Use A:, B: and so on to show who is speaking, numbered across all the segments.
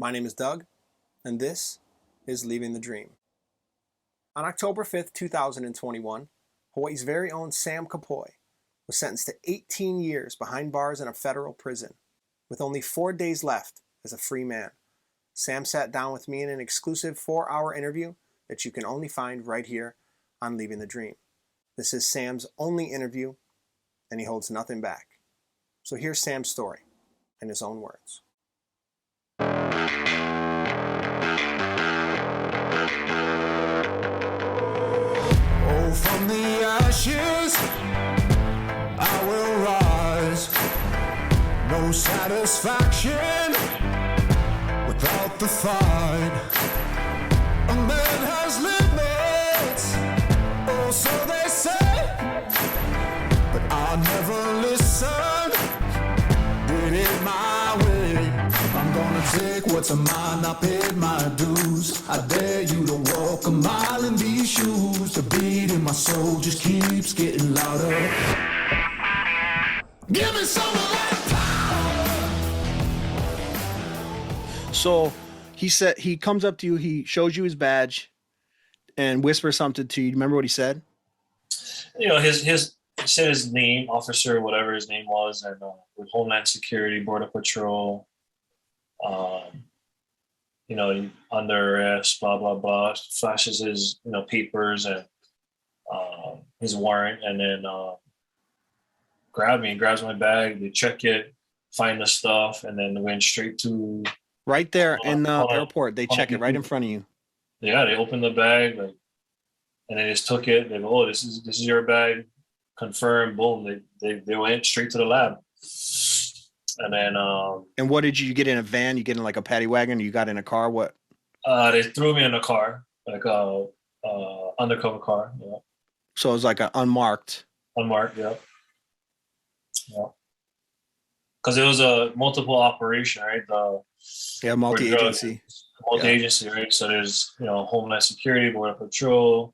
A: My name is Doug, and this is Leaving the Dream. On October 5th, 2021, Hawaii's very own Sam Kapoi was sentenced to 18 years behind bars in a federal prison. With only 4 days left as a free man, Sam sat down with me in an exclusive 4-hour interview that you can only find right here on Leaving the Dream. This is Sam's only interview, and he holds nothing back. So here's Sam's story in his own words.
B: Oh, from the ashes I will rise. No satisfaction without the fight. A man has limits, oh, so they say, but I'll never listen. Did it my way. I'm gonna take what's mine, I paid my dues. I dare you to walk a mile in these shoes. The beat in my soul just keeps getting louder. Give me some of that power.
C: So he said, he comes up to you, he shows you his badge and whispers something to you. Remember what he said?
D: You know, he said his name, officer, whatever his name was, and with Homeland Security, Border Patrol, you know, under arrest, blah, blah, blah, flashes his, you know, papers and his warrant, and then grabs my bag, they check it, find the stuff, and then they went straight to...
C: Right there in the airport, they check it right in front of you.
D: Yeah, they opened the bag, like, and they just took it. They go, "Oh, this is your bag." Confirmed. Boom. They went straight to the lab. And then.
C: And what did you get in a van? You get in like a paddy wagon? Or you got in a car? What?
D: They threw me in a car, like a undercover car. Yeah.
C: So it was like an unmarked.
D: Unmarked. Yeah. Yeah. Because it was a multiple operation, right?
C: Multi-agency.
D: Multi-agency, right? So there's, you know, Homeland Security, Border Patrol,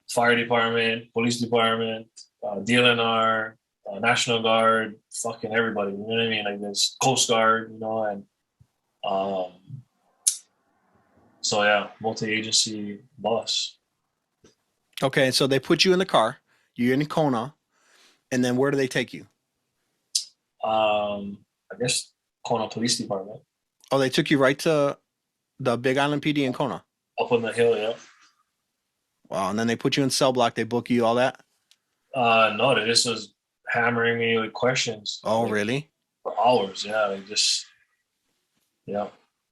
D: Fire Department, Police Department, DLNR, National Guard, fucking everybody. You know what I mean? Like this Coast Guard, you know, and so yeah, multi-agency bus.
C: Okay, so they put you in the car. You're in Kona, and then where do they take you?
D: I guess Kona Police Department.
C: Oh, they took you right to the Big Island PD in Kona.
D: Up on the hill, yeah.
C: Wow, and then they put you in cell block. They book you, all that?
D: No, they just was hammering me with questions.
C: Oh,
D: like,
C: really?
D: For hours, yeah. They just, yeah.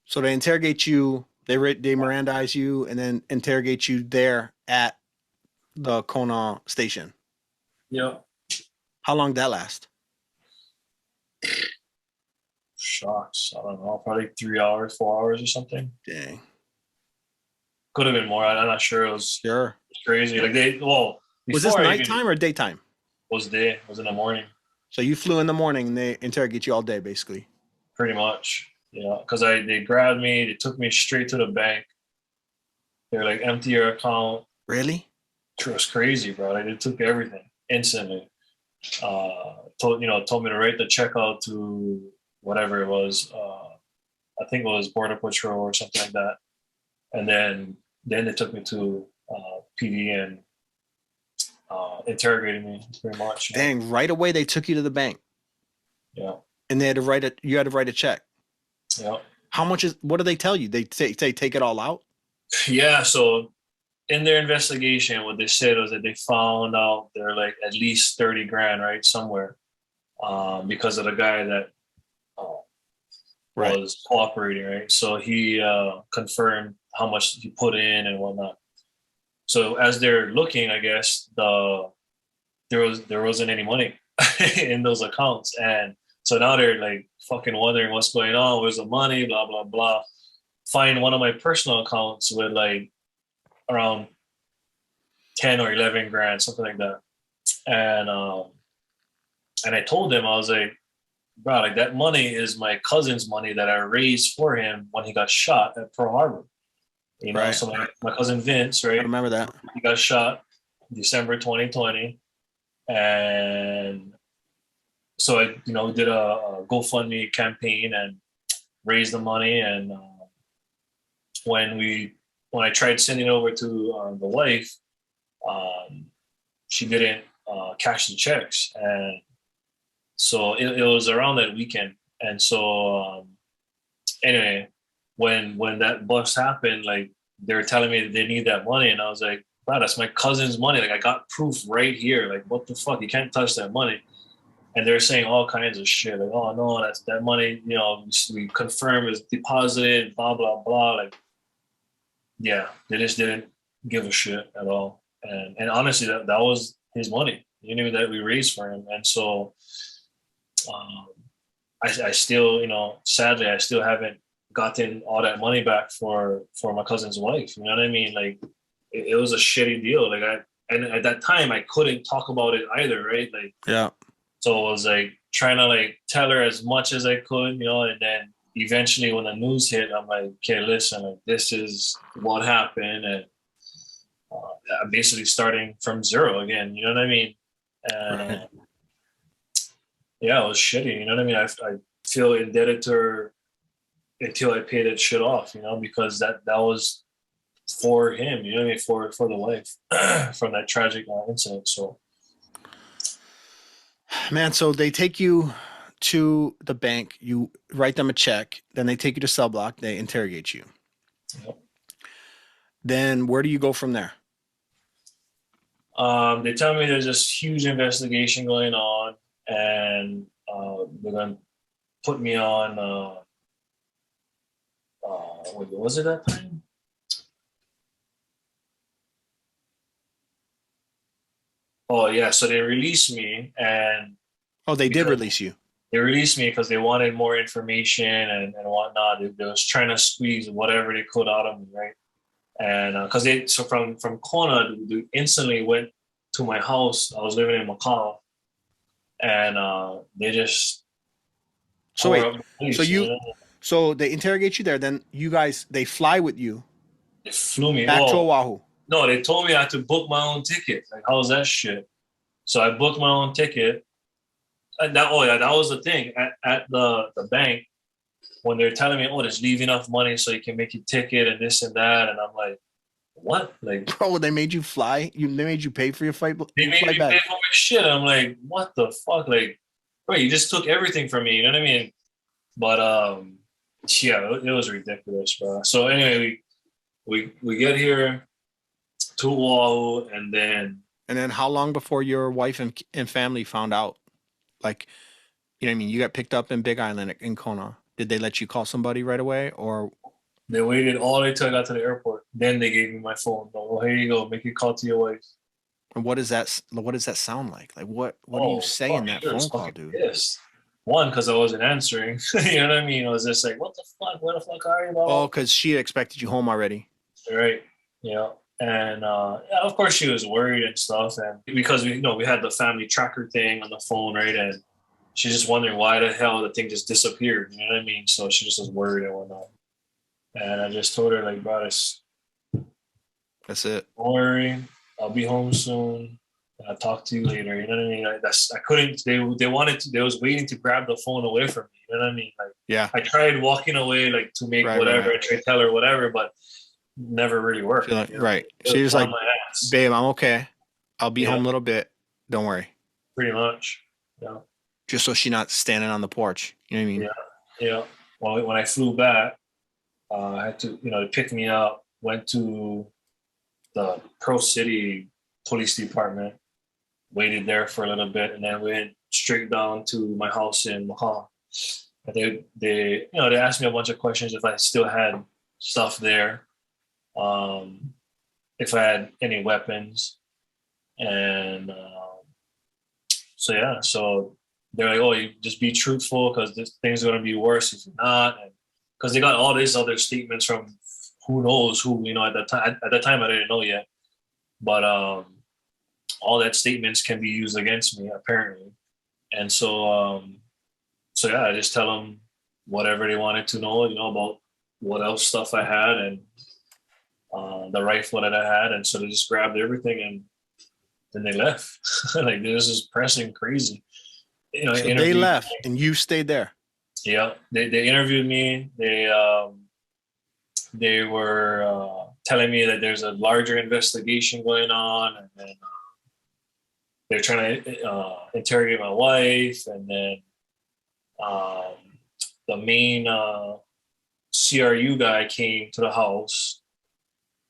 C: So they interrogate you. They Mirandize you, and then interrogate you there at the Kona station.
D: Yeah.
C: How long did that last?
D: Shocks. I don't know. Probably 3 hours, 4 hours or something.
C: Dang.
D: Could have been more. I'm not sure. It was crazy. Like
C: was this nighttime or daytime?
D: It was day. It was in the morning.
C: So you flew in the morning and they interrogate you all day, basically.
D: Pretty much. Yeah. Because they grabbed me. They took me straight to the bank. They're like, empty your account.
C: Really?
D: It was crazy, bro. Like, they took everything instantly. Told me to write the check out to whatever it was. I think it was Border Patrol or something like that. And then they took me to PD and interrogated me pretty much.
C: Dang! Right away they took you to the bank.
D: Yeah.
C: And they had to you had to write a check.
D: Yeah.
C: How much what do they tell you? They say take it all out?
D: Yeah. So in their investigation, what they said was that they found out there like at least 30 grand, right, somewhere, because of the guy that was cooperating, right? So he confirmed how much he put in and whatnot. So as they're looking, I guess there wasn't any money in those accounts, and so now they're like fucking wondering what's going on. Where's the money? Blah blah blah. Find one of my personal accounts with like around 10 or 11 grand, something like that, and I told them, I was like, bro, like that money is my cousin's money that I raised for him when he got shot at Pearl Harbor. You know, so my cousin Vince, right?
C: I remember that.
D: He got shot December 2020. And so I, did a GoFundMe campaign and raised the money. And when I tried sending it over to the wife, she didn't cash the checks, and so it was around that weekend. And so anyway, when that bust happened, like they were telling me that they need that money, and I was like, wow, that's my cousin's money. Like I got proof right here. Like what the fuck? You can't touch that money. And they're saying all kinds of shit. Like, oh no, that's that money, you know, we confirm is deposited, blah, blah, blah. Like, yeah, they just didn't give a shit at all. And honestly, that was his money. He knew that we raised for him. And so I still, you know, sadly, I still haven't gotten all that money back for my cousin's wife. You know what I mean? Like, it was a shitty deal. Like and at that time I couldn't talk about it either, right? Like,
C: Yeah.
D: So I was like trying to like tell her as much as I could, you know, and then eventually when the news hit, I'm like, okay, listen, like this is what happened, and I'm basically starting from zero again. You know what I mean? And yeah, it was shitty. You know what I mean? I feel indebted to her until I pay that shit off. You know, because that was for him. You know what I mean? For the wife from that tragic incident. So.
C: Man, so they take you to the bank, you write them a check, then they take you to cell block, they interrogate you.
D: Yep.
C: Then where do you go from there?
D: They tell me there's this huge investigation going on, and they're going to put me on, what was it that time? Oh, yeah. So they released me, and
C: they did release you.
D: They released me because they wanted more information and whatnot. They was trying to squeeze whatever they could out of me, right? And because from Kona, they instantly went to my house. I was living in Macau, and they just
C: so they interrogate you there. Then you guys, they fly with you.
D: They flew me
C: back to Oahu.
D: No, they told me I had to book my own ticket. Like, how's that shit? So I booked my own ticket. And that was the thing. At the bank, when they're telling me, just leave enough money so you can make your ticket and this and that. And I'm like, what? Like,
C: bro, they made you fly? They made you pay for your flight?
D: They made me pay for my shit. I'm like, what the fuck? Like, bro, you just took everything from me. You know what I mean? But, yeah, it was ridiculous, bro. So anyway, we get here to Oahu, and then
C: how long before your wife and family found out? Like, you know what I mean? You got picked up in Big Island in Kona. Did they let you call somebody right away, or?
D: They waited all the way till I got to the airport. Then they gave me my phone. Well, here you go. Make a call to your wife.
C: And what does that sound like? Like, what do you say in that phone call, dude?
D: Pissed. One, because I wasn't answering. You know what I mean? I was just like, what the fuck? Where the fuck are you?
C: Oh, because she expected you home already.
D: Right. Yeah. And yeah, of course she was worried and stuff, and because we had the family tracker thing on the phone, right? And she's just wondering why the hell the thing just disappeared. You know what I mean? So she just was worried and whatnot. And I just told her, like, bro, that's
C: it.
D: Don't worry, I'll be home soon. And I'll talk to you later. You know what I mean? I couldn't. They wanted to. They was waiting to grab the phone away from me. You know what I mean? Like,
C: yeah.
D: I tried walking away, like, to make whatever, and try to tell her whatever, but never really worked.
C: Right. She was like, babe, I'm okay. I'll be home a little bit. Don't worry.
D: Pretty much. Yeah.
C: Just so she's not standing on the porch. You know what I mean?
D: Yeah. Yeah. Well, when I flew back, I had to, to pick me up, went to the Pearl City Police Department, waited there for a little bit, and then went straight down to my house in Macau. And they asked me a bunch of questions if I still had stuff there. If I had any weapons, and so they're like, oh, you just be truthful because this thing's going to be worse if you're not, and because they got all these other statements from who knows who, at that time. At that time, I didn't know yet, but all that statements can be used against me apparently, and so yeah, I just tell them whatever they wanted to know, about what else stuff I had and the rifle that I had, and so they just grabbed everything and then they left. Like, this is pressing crazy. So
C: they left and you stayed there.
D: Yeah, they interviewed me. They they were telling me that there's a larger investigation going on, and then they're trying to interrogate my wife, and then the main CRU guy came to the house,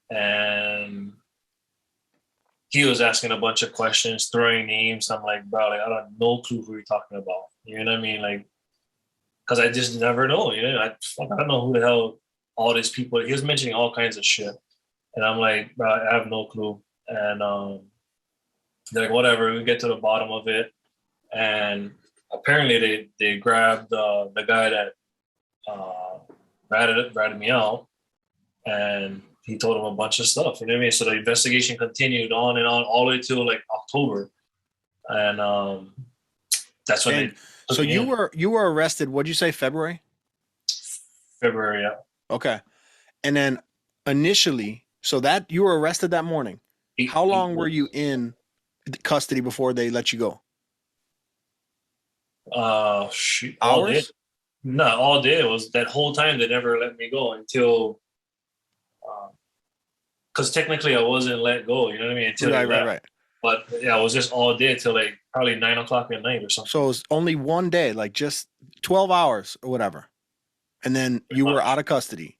D: and he was asking a bunch of questions, throwing names. I'm like, bro, like, I don't have no clue who you're talking about. You know what I mean? Like, because I just never know. You know, I don't know who the hell all these people. He was mentioning all kinds of shit, and I'm like, bro, I have no clue. And they're like, whatever. We get to the bottom of it, and apparently they grabbed the guy that ratted me out, and he told him a bunch of stuff. You know what I mean? So the investigation continued on and on all the way till like October, and that's when they.
C: So you were arrested. What'd you say? February.
D: February, yeah.
C: Okay, and then initially, so that you were arrested that morning. How long were you in custody before they let you go?
D: Shoot,
C: hours?
D: Not all day. It was that whole time they never let me go until, because technically I wasn't let go. You know what I mean? Until
C: right.
D: But yeah, it was just all day till like probably 9 o'clock at night or something.
C: So it was only one day, like just 12 hours or whatever, and then you were out of custody.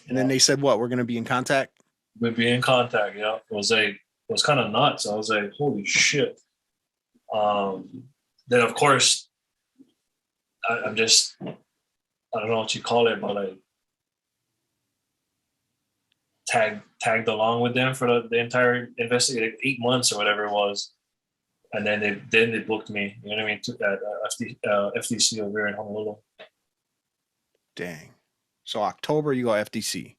C: And then they said, "What? We're going to be in contact."
D: We'd be in contact. Yeah, it was kind of nuts. I was like, "Holy shit!" Then of course, I'm just, I don't know what you call it, but like tagged along with them for the entire investigation, like 8 months or whatever it was, and then they booked me. You know what I mean? To that FTC over here in Honolulu.
C: Dang. So October, you go FTC,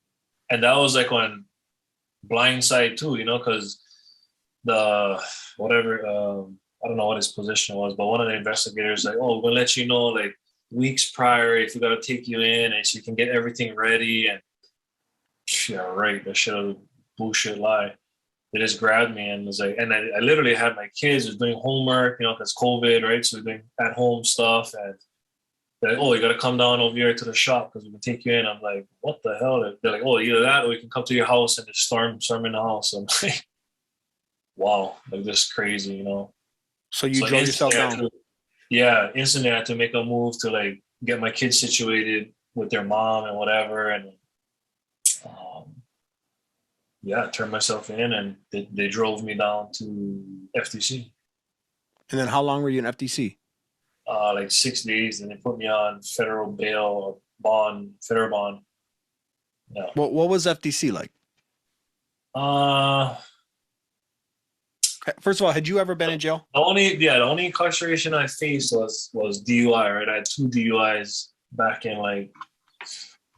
D: and that was like on blindside too, you know, because the whatever. I don't know what his position was, but one of the investigators like, "Oh, we'll let you know like weeks prior if we got to take you in, and so you can get everything ready." And yeah, right, that shit was a bullshit lie. They just grabbed me and was like, and I literally had my kids was doing homework, you know, because COVID, right? So we're doing at home stuff, and they're like, "Oh, you got to come down over here to the shop because we can take you in." I'm like, "What the hell?" They're like, "Oh, either that or we can come to your house and just storm in the house." I'm like, wow, like this crazy, you know.
C: So you drove yourself down.
D: Instantly I had to make a move to like get my kids situated with their mom and whatever, and turned myself in, and they drove me down to FTC.
C: And then how long were you in FTC?
D: Like 6 days, and they put me on federal bail or federal bond. Yeah.
C: What was FTC like? First of all, had you ever been in jail?
D: The only incarceration I faced was DUI, right? I had 2 DUIs back in like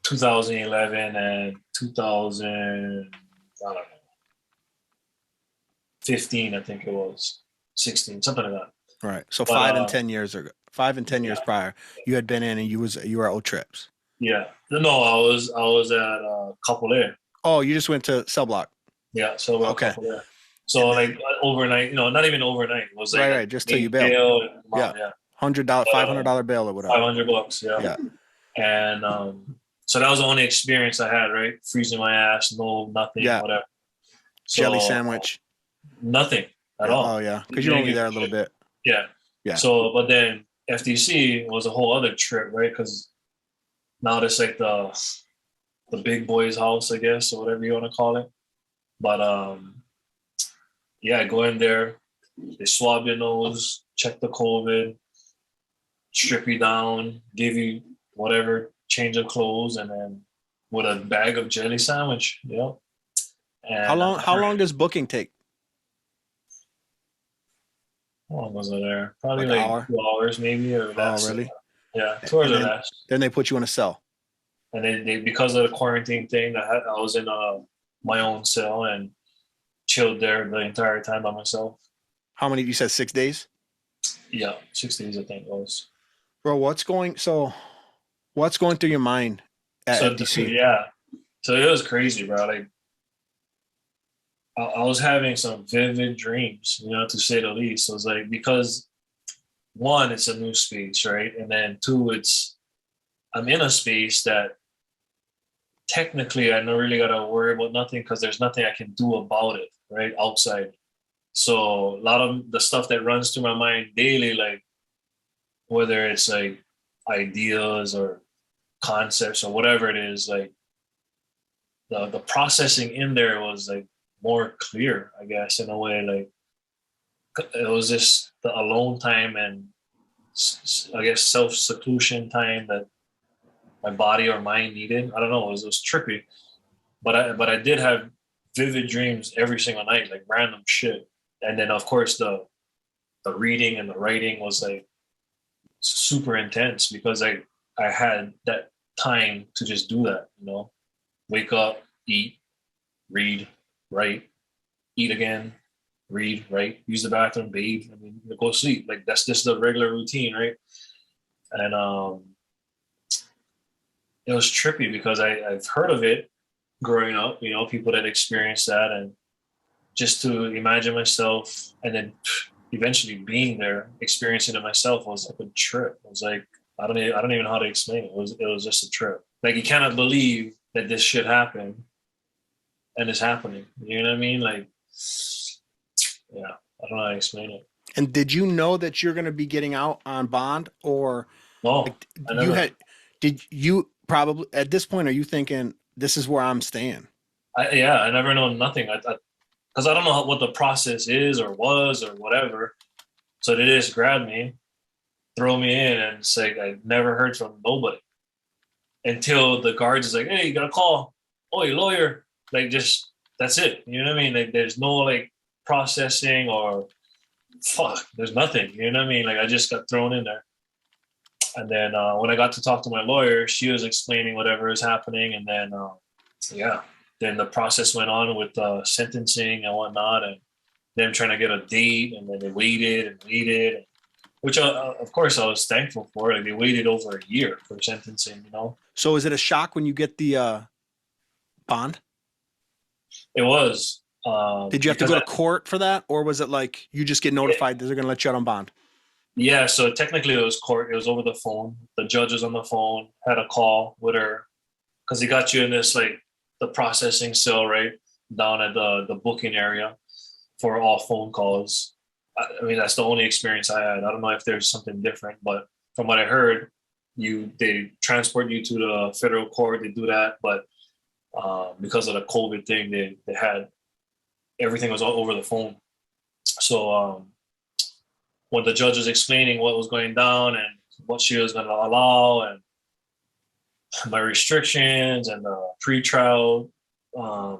D: 2011 and 2015, I think it was 16, something like that.
C: Right. So 5 and 10 years ago, 5 and 10 years prior, you had been in and you were at Trips.
D: Yeah. No, I was at Couple A.
C: Oh, you just went to Cell Block.
D: Yeah. So okay. Couple A. So like overnight, not even overnight. It was like
C: right, just till you bail.
D: Yeah.
C: $100, $500 bail or whatever.
D: $500. Yeah. And so that was the only experience I had, right? Freezing my ass, nothing, whatever. So,
C: jelly sandwich.
D: Nothing at all.
C: Oh yeah, because you're only there a little bit.
D: Yeah. So, but then FTC was a whole other trip, right? Because now it's like the big boy's house, I guess, or whatever you want to call it. But go in there, they swab your nose, check the COVID, strip you down, give you whatever, change of clothes, and then with a bag of jelly sandwich. Yeah. And
C: how long does booking take?
D: How long was I there? Probably like
C: hour?
D: 2 hours maybe, or less.
C: Oh, really?
D: Yeah, towards the last.
C: Then they put you in a cell.
D: And then they because of the quarantine thing, I was in my own cell and chilled there the entire time by myself.
C: How many? You said 6 days?
D: Yeah, 6 days I think it was.
C: Bro, what's going through your mind at FTC?
D: Yeah, so it was crazy, bro. Like I was having some vivid dreams, to say the least. So it's like, because one, it's a new space, right? And then two, I'm in a space that technically I don't really gotta worry about nothing because there's nothing I can do about it, right? Outside. So a lot of the stuff that runs through my mind daily, like whether it's like ideas or concepts or whatever it is, like the processing in there was like more clear, I guess, in a way. Like it was just the alone time and I guess self-seclusion time that my body or mind needed. I don't know. It was trippy, but I did have vivid dreams every single night, like random shit. And then of course the reading and the writing was like super intense because I had that time to just do that. You know, wake up, eat, read, write, eat again, read, write, use the bathroom, bathe, and then go sleep. Like that's just the regular routine, right? And it was trippy because I've heard of it growing up, you know, people that experienced that, and just to imagine myself and then eventually being there, experiencing it myself was like a trip. It was like I don't even know how to explain it. It was just a trip. Like you cannot believe that this shit happened and it's happening. You know what I mean? Like, yeah, I don't know how to explain it.
C: And did you know that you're going to be getting out on bond, or
D: No,
C: like,
D: I never.
C: did you probably at this point, are you thinking this is where I'm staying?
D: I never know nothing. Because I don't know what the process is or was or whatever. So they just grab me, throw me in, and say I never heard from nobody until the guards is like, "Hey, you got a call? Oh, your lawyer." Like just that's it. You know what I mean? Like there's no like processing or fuck. There's nothing. You know what I mean? Like I just got thrown in there. And then when I got to talk to my lawyer, she was explaining whatever is happening, and then yeah. Then the process went on with sentencing and whatnot, and them trying to get a date, and then they waited and waited, which of course I was thankful for. Like they waited over a year for sentencing, you know.
C: So is it a shock when you get the bond?
D: It was.
C: Did you have to go to court for that, or was it like you just get notified that they're going to let you out on bond?
D: Yeah, so technically it was court. It was over the phone. The judge was on the phone, had a call with her, because he got you in this like the processing cell, right, down at the booking area for all phone calls. I mean, that's the only experience I had. I don't know if there's something different, but from what I heard, they transport you to the federal court. They do that, but because of the COVID thing, they had everything was all over the phone. So when the judge was explaining what was going down and what she was going to allow and my restrictions and the pre-trial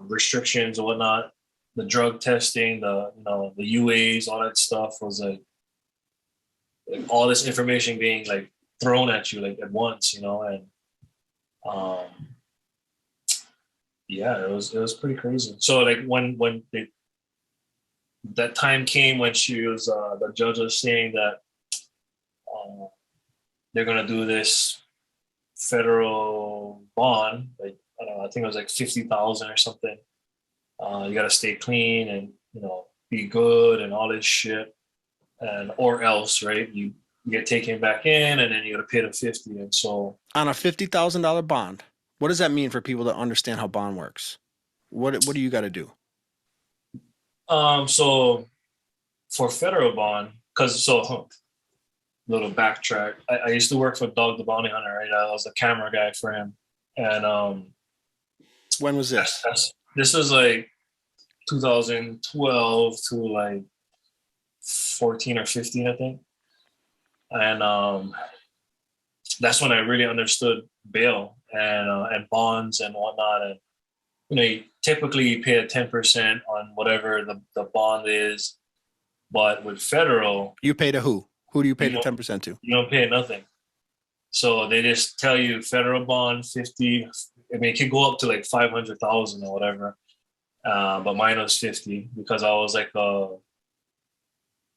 D: restrictions and whatnot, the drug testing, the UAs, all that stuff was like all this information being like thrown at you like at once, you know, and yeah, it was pretty crazy. So like when that time came when she was the judge was saying that they're gonna do this federal bond, like I don't know, I think it was like 50,000 or something. You got to stay clean and be good and all this shit, and or else, right? You get taken back in, and then you got to pay the 50. And so
C: on a $50,000 bond, what does that mean for people to understand how bond works? What do you got to do?
D: So for federal bond, little backtrack. I used to work for Doug the Bounty Hunter, right? I was a camera guy for him. And
C: when was this?
D: This was like 2012 to like 14 or 15, I think. And that's when I really understood bail and bonds and whatnot. And you typically pay a 10% on whatever the bond is, but with federal,
C: you pay to who? Who do you pay the 10% to?
D: You don't pay nothing. So they just tell you federal bond 50. I mean, it could go up to like 500,000 or whatever. But mine was 50 because I was like a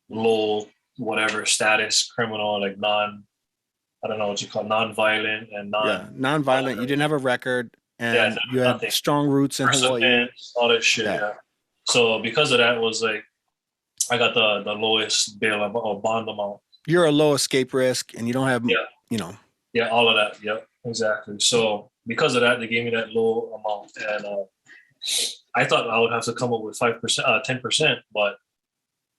D: low whatever status criminal, like I don't know what you call non-violent and
C: non-violent. You didn't have a record, and you had strong roots in Hawaii.
D: All that shit. Yeah. So because of that, it was like I got the lowest bail or bond amount.
C: You're a low escape risk, and you don't have,
D: Yeah, all of that. Yep, exactly. So because of that, they gave me that low amount, and I thought I would have to come up with 5%, 10%, but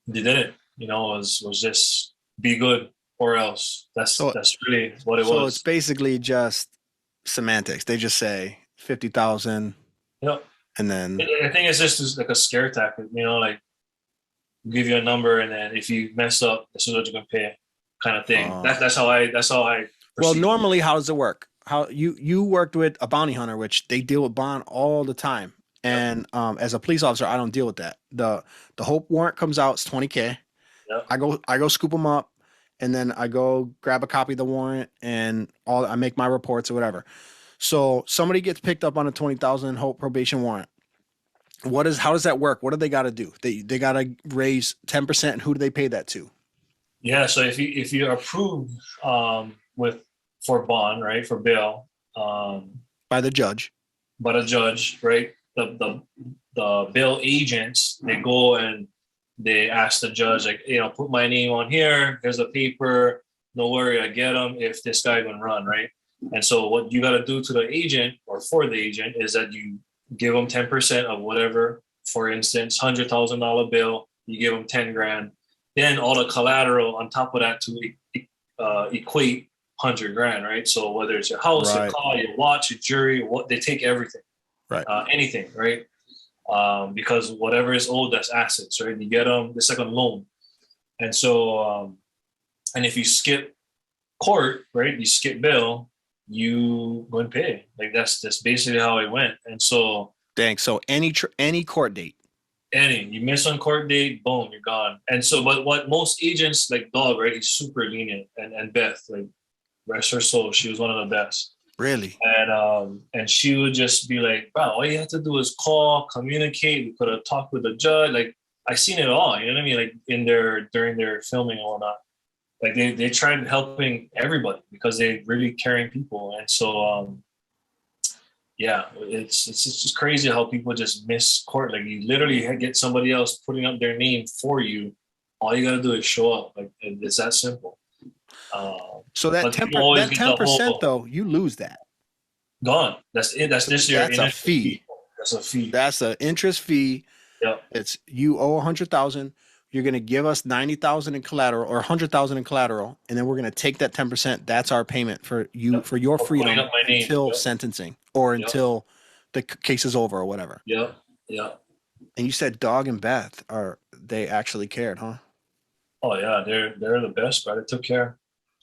D: they didn't. You know, it was just be good or else. That's really what it was.
C: So it's basically just semantics. They just say 50,000.
D: Yep.
C: And then
D: I think it's just like a scare tactic. You know, like give you a number, and then if you mess up, this is what you're gonna pay, kind of thing. That's how I.
C: Well, normally, how does it work? How you worked with a bounty hunter, which they deal with bond all the time. And as a police officer, I don't deal with that. The Hope warrant comes out, it's $20K.
D: Yep.
C: I go scoop them up, and then I go grab a copy of the warrant, and I make my reports or whatever. So somebody gets picked up on a 20,000 Hope probation warrant. How does that work? What do they got to do? They got to raise 10%. And who do they pay that to?
D: Yeah. So if you approve for bond, right, for bail,
C: by the judge,
D: right, the bail agents, they go and they ask the judge, like, you know, put my name on here. Here's the paper. No worry, I get them if this guy can run, right? And so what you got to do to the agent or for the agent is that you give them 10% of whatever. For instance, $100,000 bill, you give them 10 grand. Then all the collateral on top of that to equate 100 grand, right? So whether it's your house,
C: right,
D: your car, your watch, your jewelry, they take everything,
C: right?
D: Anything, right? Because whatever is owed, that's assets, right? You get them, it's like a loan. And so, and if you skip court, right, you skip bail, you go and pay. Like that's basically how it went. And so,
C: dang. So any court date,
D: you miss on court date, boom, you're gone. And so, but what most agents like Dog, right, he's super lenient, and Beth, like rest her soul, she was one of the best.
C: Really?
D: And she would just be like, bro, all you have to do is call, communicate. We could have talked with the judge. Like I seen it all. You know what I mean? Like during their filming and whatnot. Like they tried helping everybody because they're really caring people. And so, yeah, it's just crazy how people just miss court. Like you literally get somebody else putting up their name for you. All you got to do is show up. Like it's that simple.
C: So that 10% though, you lose that.
D: Gone. That's it. That's this year.
C: That's a fee.
D: That's a fee.
C: That's an interest fee.
D: Yep.
C: It's you owe 100,000. You're going to give us 90,000 in collateral or 100,000 in collateral, and then we're going to take that 10%. That's our payment for you for your freedom until sentencing or until the case is over or whatever.
D: Yeah. Yeah.
C: And you said Dog and Beth they actually cared, huh?
D: Oh yeah, they're the best, bro. They took care of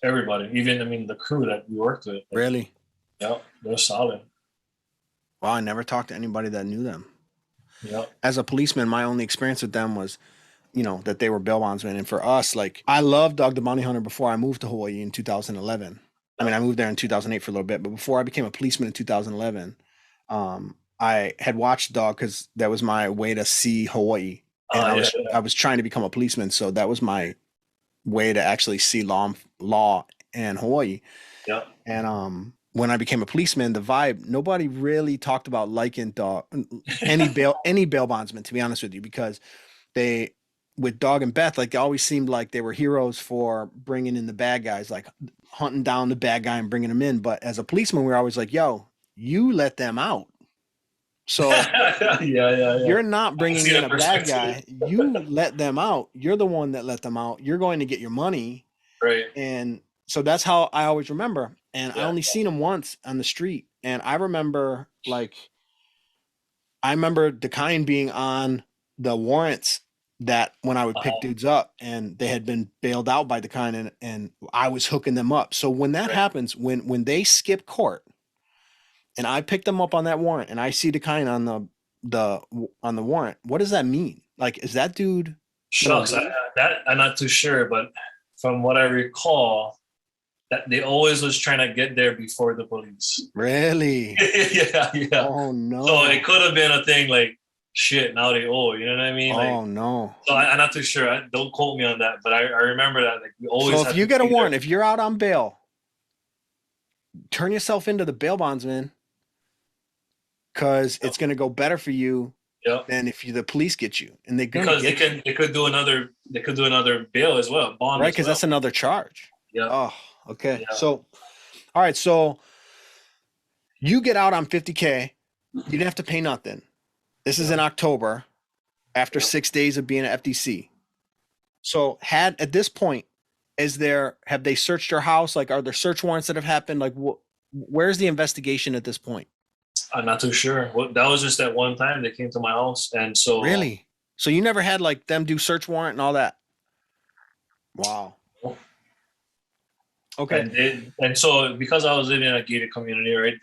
D: everybody. Even the crew that we worked with. Like,
C: really?
D: Yeah, they're solid.
C: Wow, I never talked to anybody that knew them.
D: Yeah.
C: As a policeman, my only experience with them was, that they were bail bondsmen. And for us, like, I loved Dog the Bounty Hunter before I moved to Hawaii in 2011. I mean, I moved there in 2008 for a little bit, but before I became a policeman in 2011, I had watched Dog because that was my way to see Hawaii. And I was trying to become a policeman, so that was my way to actually see law and Hawaii.
D: Yeah.
C: And when I became a policeman, the vibe, nobody really talked about liking Dog, any bail bondsman, to be honest with you, because with Dog and Beth, like they always seemed like they were heroes for bringing in the bad guys, like hunting down the bad guy and bringing them in. But as a policeman, we were always like, yo, you let them out. So you're not bringing in a bad guy. You let them out. You're the one that let them out. You're going to get your money.
D: Right.
C: And so that's how I always remember. And I only seen him once on the street. And I remember Dougkorenic being on the warrants that when I would pick dudes up and they had been bailed out by Dougkorenic and I was hooking them up. So when that happens, when they skip court, and I picked them up on that warrant, and I see Dougkorenic on the warrant. What does that mean? Like, is that dude?
D: Shucks, that I'm not too sure, but from what I recall, that they always was trying to get there before the police.
C: Really?
D: Yeah.
C: Oh no.
D: So it could have been a thing like, shit, now they owe. You know what I mean?
C: Oh no.
D: So I'm not too sure. Don't quote me on that, but I remember that. Like we always.
C: So if you get a warrant, if you're out on bail, turn yourself into the bail bondsman. Because it's going to go better for you than if the police get you, and they
D: could do another bail as well, bond,
C: right? Because that's another charge.
D: Yeah.
C: Oh, okay.
D: Yeah.
C: So, all right. So, You get out on 50K, you didn't have to pay nothing. This is in October, after 6 days of being at FDC. So at this point, have they searched your house? Like, are there search warrants that have happened? Like, where's the investigation at this point?
D: I'm not too sure. Well, that was just that one time they came to my house, and so
C: Really? So you never had like them do search warrant and all that? Wow. Okay.
D: And so because I was living in a gated community, right?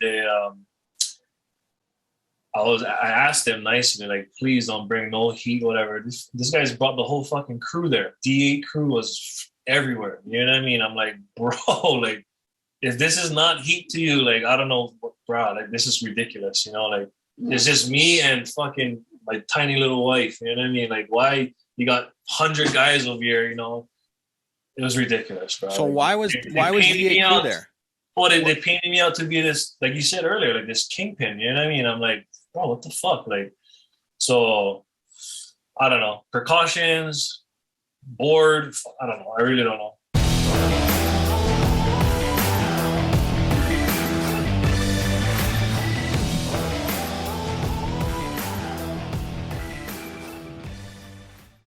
D: I asked them nicely, like, please don't bring no heat, whatever. This guy's brought the whole fucking crew there. D8 crew was everywhere. You know what I mean? I'm like, bro, like, if this is not heat to you, like, I don't know, bro, like, this is ridiculous, you know? Like, it's just me and fucking my tiny little wife, you know what I mean? Like, why you got 100 guys over here, you know? It was ridiculous, bro.
C: So
D: like,
C: why was D8 crew there?
D: Well, they painted me out to be this, like you said earlier, like this kingpin, you know what I mean? I'm like, bro, what the fuck? Like, so, I don't know. Precautions, bored, I don't know. I really don't know.